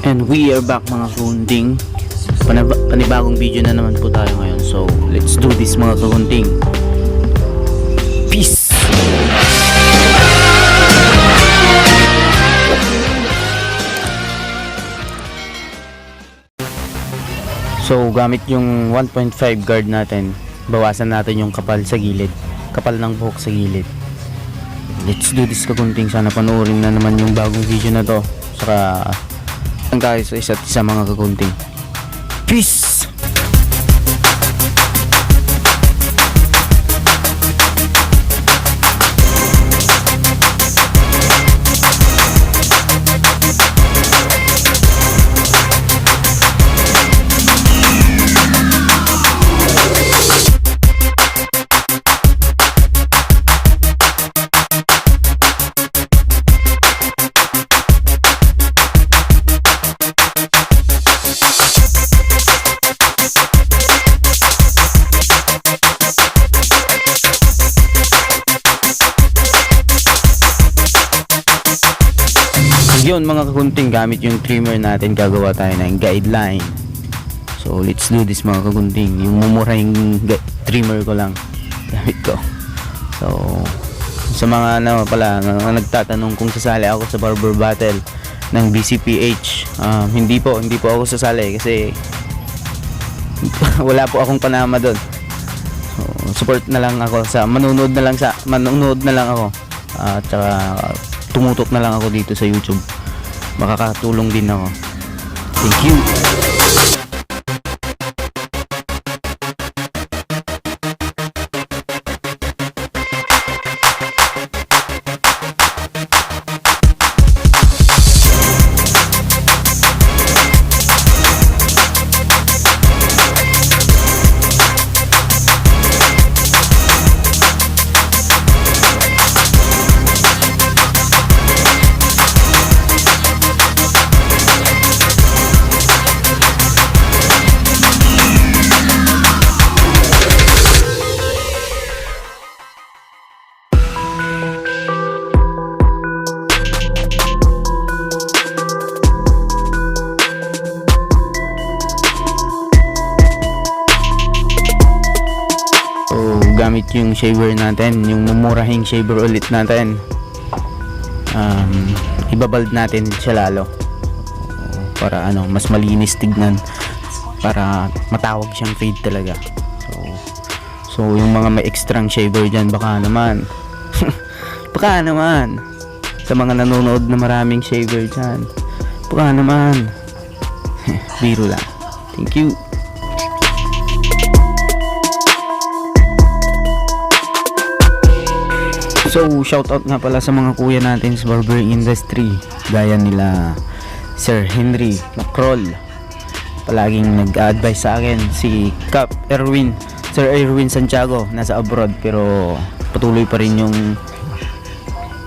And we are back mga kagunting. Panibagong video na naman po tayo ngayon. So let's do this mga kagunting. Peace! So gamit yung 1.5 guard natin, bawasan natin yung kapal sa gilid, kapal ng buhok sa gilid. Let's do this kagunting. Sana panoorin na naman yung bagong video na to. Saka ang tayo sa isa't isa mga kagunting. Peace! Yun mga kagunting, gamit yung trimmer natin gagawa tayo ng guideline. So let's do this mga kagunting. Yung mumurahing trimmer ko lang gamit ko. So sa mga pala nagtatanong kung sasali ako sa barber battle ng BCPH, hindi po ako sasali kasi wala po akong panama doon. So support na lang ako sa manonood na lang ako at saka tumutok na lang ako dito sa YouTube. Makakatulong din ako. Thank you. Gamit yung shaver natin, yung mumurahing shaver ulit natin. Ibabald natin siya lalo para mas malinis tignan, para matawag siyang fade talaga. So yung mga may extrang shaver dyan, baka naman baka naman sa mga nanonood na maraming shaver dyan, baka naman biro lang. Thank you. So shoutout nga pala sa mga kuya natin sa barbering industry, gaya nila Sir Henry Macroll, palaging nag-advise sa akin. Si Sir Erwin Santiago, nasa abroad pero patuloy pa rin yung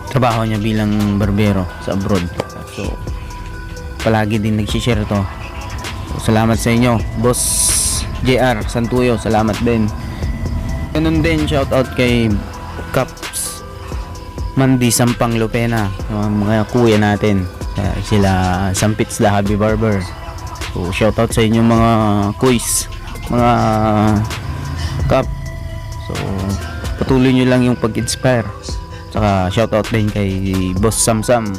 trabaho niya bilang barbero sa abroad. So palagi din nag-share to. So, salamat sa inyo, Boss JR Santuyo, salamat din. Ganun din shoutout kay Caps Mandi Sampang Lupena, yung mga kuya natin, sila Sampits the Hobby Barber. So shoutout sa inyo mga kuys, mga kap. So patuloy nyo lang yung pag-inspire. Saka shoutout din kay Boss Samsam,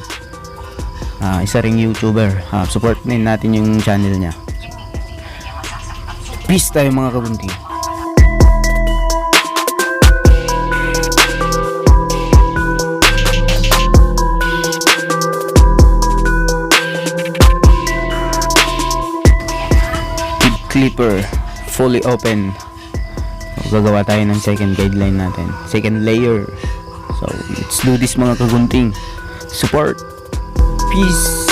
isa ring YouTuber. Support din natin yung channel niya. Peace tayo mga kabunti. Clipper fully open. So, gagawa tayo ng second guideline natin, second layer. So let's do this mga kagunting. Support. Peace.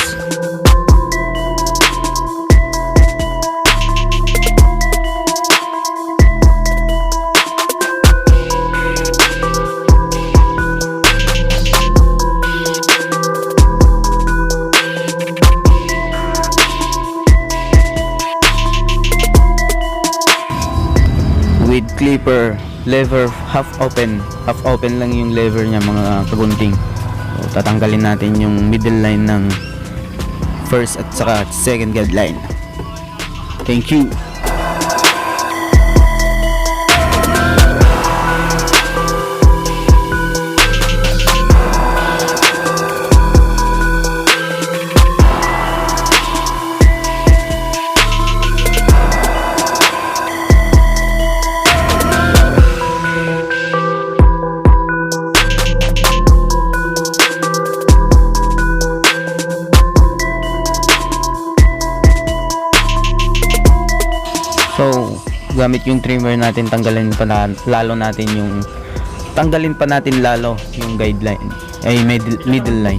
With clipper, lever half open lang yung lever niya mga kagunting. So tatanggalin natin yung middle line ng first at saka second guideline. Thank you. So, gamit yung trimmer natin, tanggalin pa natin yung guideline ay middle line.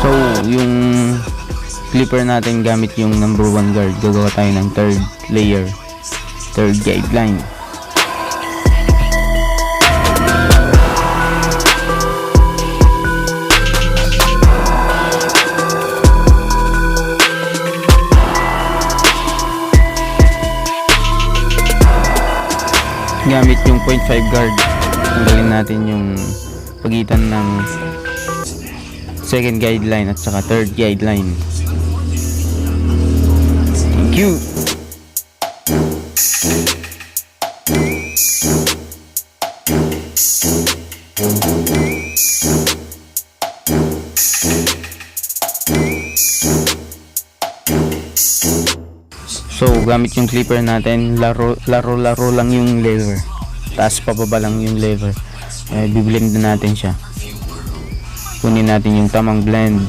So, yung clipper natin gamit yung number 1 guard. Gagawa tayo ng third layer, third guideline. Gamit yung 0.5 guard, tanggalin natin yung pagitan ng second guideline at saka third guideline. Thank you. So, gamit yung clipper natin, laro lang yung lever. Taas pababa lang yung lever. Biblend na natin siya. Kunin natin yung tamang blend.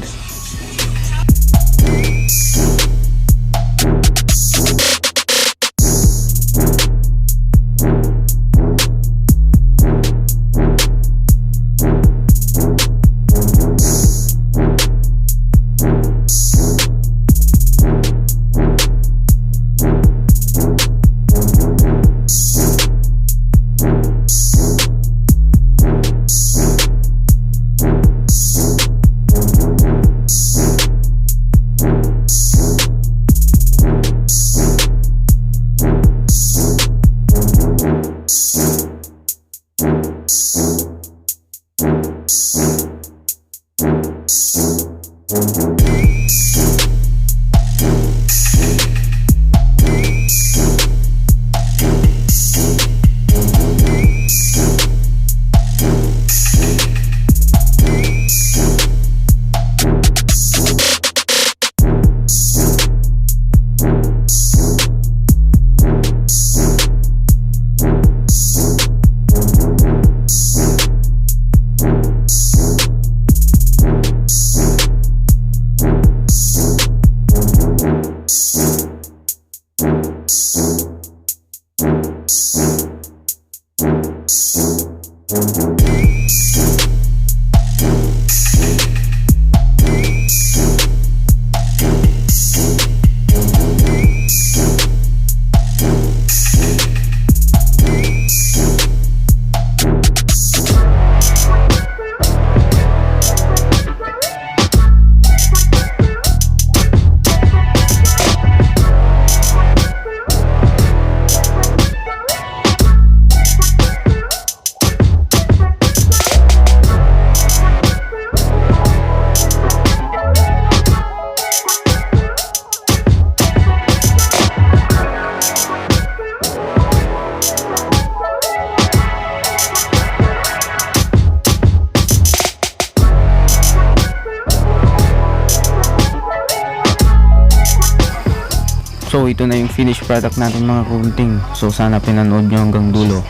So ito na yung finished product natin mga kunting. So sana pinanood nyo hanggang dulo.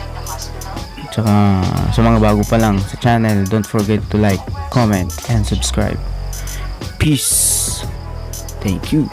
Tsaka sa mga bago pa lang sa channel, don't forget to like, comment, and subscribe. Peace. Thank you.